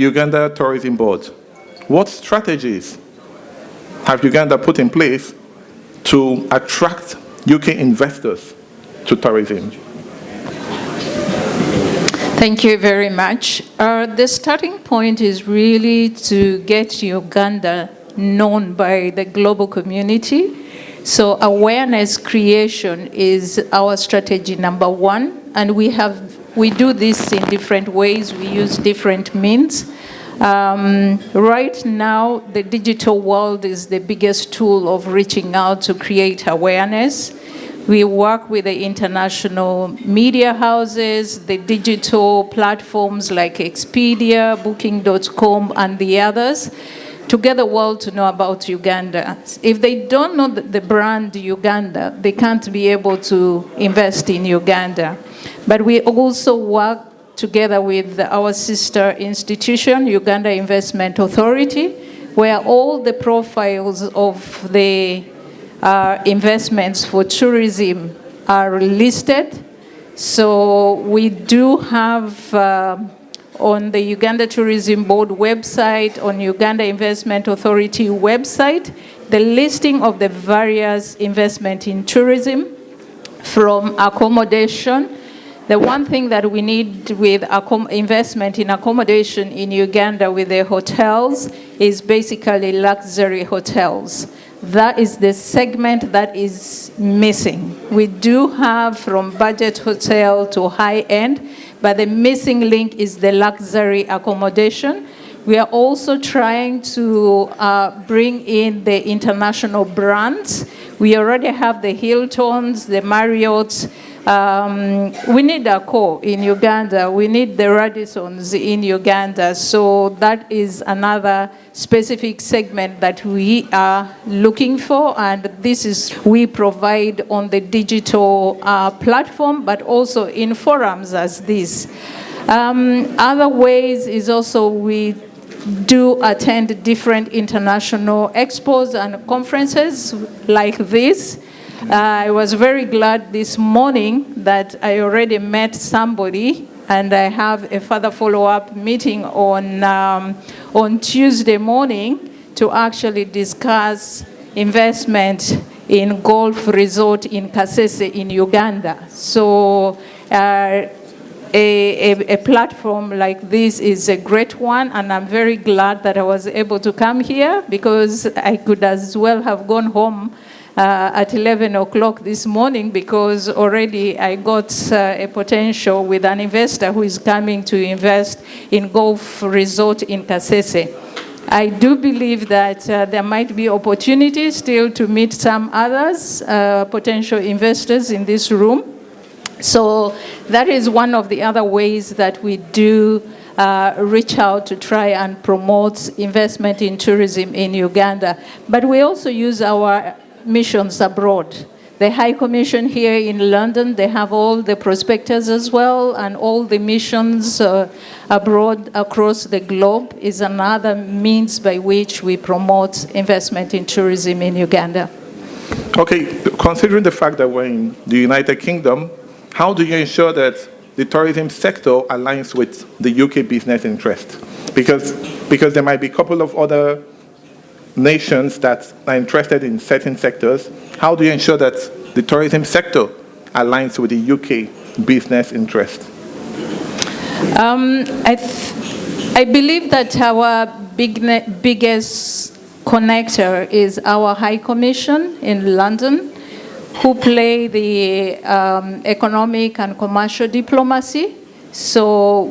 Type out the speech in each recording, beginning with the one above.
Uganda Tourism Board. What strategies have Uganda put in place to attract UK investors to tourism? Thank you very much. The starting point is really to get Uganda known by the global community. So awareness creation is our strategy number one, and we do this in different ways. We use different means. Right now, the digital world is the biggest tool of reaching out to create awareness. We work with the international media houses, the digital platforms like Expedia, Booking.com, and the others, to get the world to know about Uganda. If they don't know the brand Uganda, they can't be able to invest in Uganda. But we also work together with our sister institution, Uganda Investment Authority, where all the profiles of the investments for tourism are listed. So we do have on the Uganda Tourism Board website, on Uganda Investment Authority website, the listing of the various investment in tourism, from accommodation. The one thing that we need with investment in accommodation in Uganda with the hotels is basically luxury hotels. That is the segment that is missing. We do have from budget hotel to high end, but the missing link is the luxury accommodation. We are also trying to bring in the international brands. We already have the Hiltons, the Marriotts. We need a core in Uganda. We need the Radissons in Uganda. So that is another specific segment that we are looking for. And this is we provide on the digital platform, but also in forums as this. Other ways is also we do attend different international expos and conferences like this. I was very glad this morning that I already met somebody, and I have a further follow-up meeting on Tuesday morning to actually discuss investment in golf resort in Kasese in Uganda. So a platform like this is a great one, and I'm very glad that I was able to come here, because I could as well have gone home at 11 o'clock this morning, because already I got a potential with an investor who is coming to invest in golf resort in Kasese. I do believe that there might be opportunities still to meet some others, potential investors in this room. So that is one of the other ways that we do reach out to try and promote investment in tourism in Uganda. But we also use our missions abroad. The High Commission here in London, they have all the prospectors as well, and all the missions abroad across the globe is another means by which we promote investment in tourism in Uganda. Okay, considering the fact that we're in the United Kingdom, how do you ensure that the tourism sector aligns with the UK business interest? Because there might be a couple of other nations that are interested in certain sectors. How do you ensure that the tourism sector aligns with the UK business interest? I believe that our biggest connector is our High Commission in London, who play the economic and commercial diplomacy. So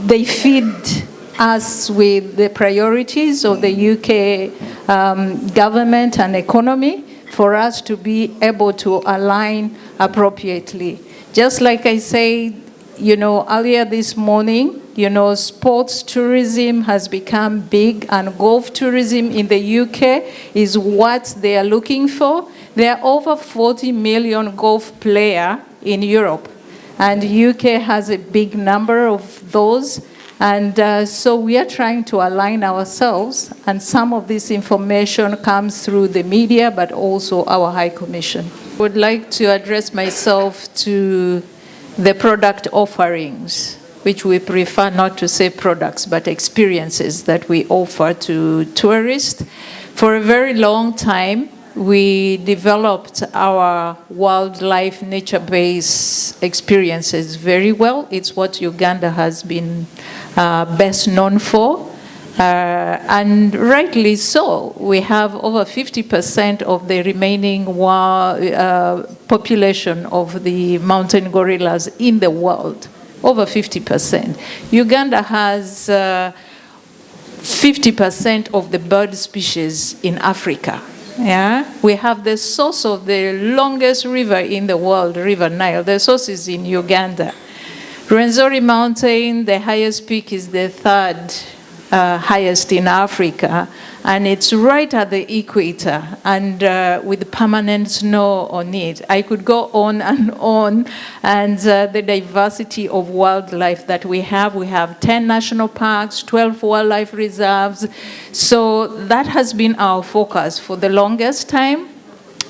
they feed us with the priorities of the UK government and economy for us to be able to align appropriately. Just like I said, earlier this morning, sports tourism has become big, and golf tourism in the UK is what they are looking for. There are over 40 million golf players in Europe, and UK has a big number of those. And so we are trying to align ourselves, and some of this information comes through the media, but also our High Commission. I would like to address myself to the product offerings. which we prefer not to say products, but experiences that we offer to tourists. For a very long time, we developed our wildlife nature-based experiences very well. It's what Uganda has been best known for. And rightly so. We have over 50% of the remaining population of the mountain gorillas in the world. Over 50%. Uganda has 50% of the bird species in Africa. Yeah, we have the source of the longest river in the world, River Nile. The source is in Uganda. Rwenzori Mountain, the highest peak, is the third highest in Africa, and it's right at the equator and with permanent snow on it. I could go on, and the diversity of wildlife that we have 10 national parks, 12 wildlife reserves. So that has been our focus for the longest time,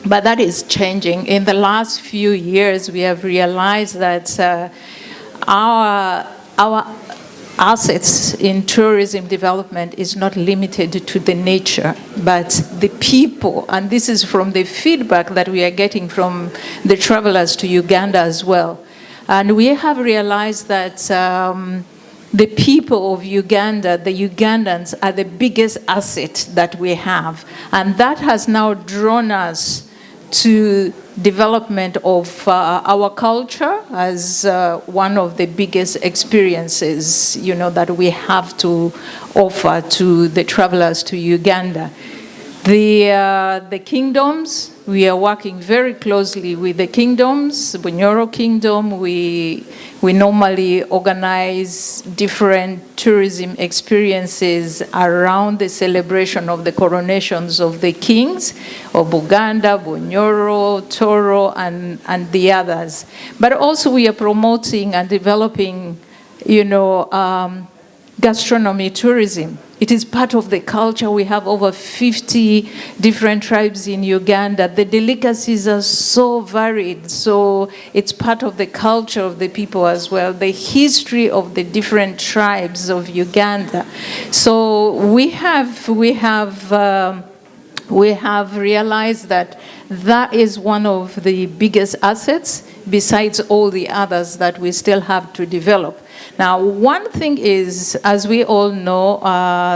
but that is changing. In the last few years, we have realized that our assets in tourism development is not limited to the nature, but the people. And this is from the feedback that we are getting from the travelers to Uganda as well. And we have realized that the people of Uganda, the Ugandans, are the biggest asset that we have. And that has now drawn us to development of our culture as one of the biggest experiences, that we have to offer to the travelers to Uganda. The kingdoms, we are working very closely with the kingdoms. Bunyoro Kingdom, we normally organize different tourism experiences around the celebration of the coronations of the kings of Buganda, Bunyoro, Toro, and the others. But also we are promoting and developing, gastronomy tourism. It is part of the culture. We have over 50 different tribes in Uganda. The delicacies are so varied, so it's part of the culture of the people as well, the history of the different tribes of Uganda. So we have realized that is one of the biggest assets besides all the others that we still have to develop. Now, one thing is, as we all know,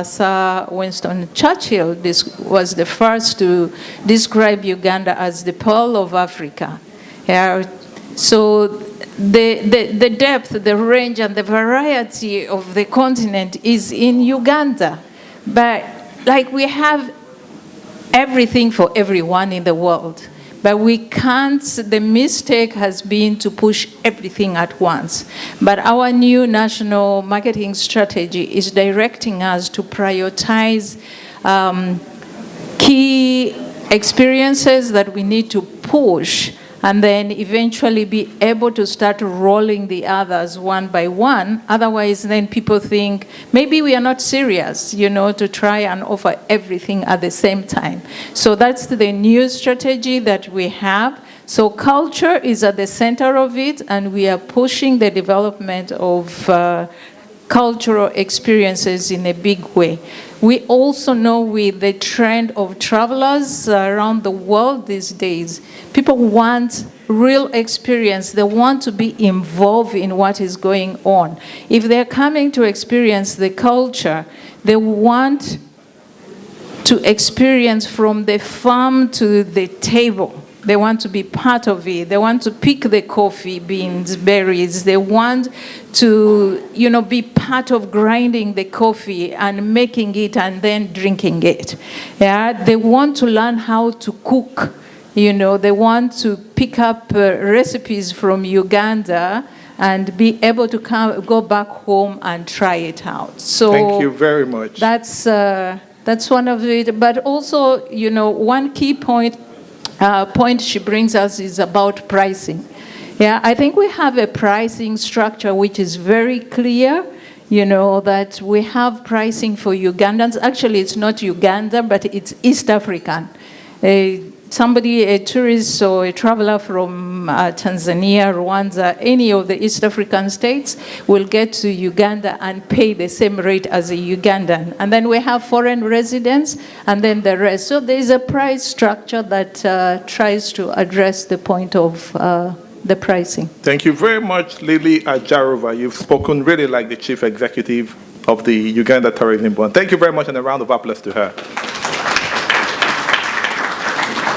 Sir Winston Churchill was the first to describe Uganda as the pearl of Africa. Yeah. So the depth, the range, and the variety of the continent is in Uganda. But we have everything for everyone in the world. But we can't, the mistake has been to push everything at once. But our new national marketing strategy is directing us to prioritize key experiences that we need to push, and then eventually be able to start rolling the others one by one. Otherwise, then people think, maybe we are not serious, to try and offer everything at the same time. So that's the new strategy that we have. So culture is at the center of it, and we are pushing the development of cultural experiences in a big way. We also know with the trend of travelers around the world these days, people want real experience. They want to be involved in what is going on. If they're coming to experience the culture, they want to experience from the farm to the table. They want to be part of it. They want to pick the coffee beans, berries. They want to, be part of grinding the coffee and making it and then drinking it. Yeah, they want to learn how to cook. They want to pick up recipes from Uganda and be able to go back home and try it out. So thank you very much. That's one of it. But also, one key point she brings us is about pricing. Yeah, I think we have a pricing structure which is very clear, that we have pricing for Ugandans. Actually, it's not Uganda, but it's East African. somebody, a tourist or a traveler from Tanzania, Rwanda, any of the East African states will get to Uganda and pay the same rate as a Ugandan. And then we have foreign residents and then the rest. So there is a price structure that tries to address the point of the pricing. Thank you very much, Lilly Ajarova. You've spoken really like the chief executive of the Uganda Tourism Board. Thank you very much, and a round of applause to her.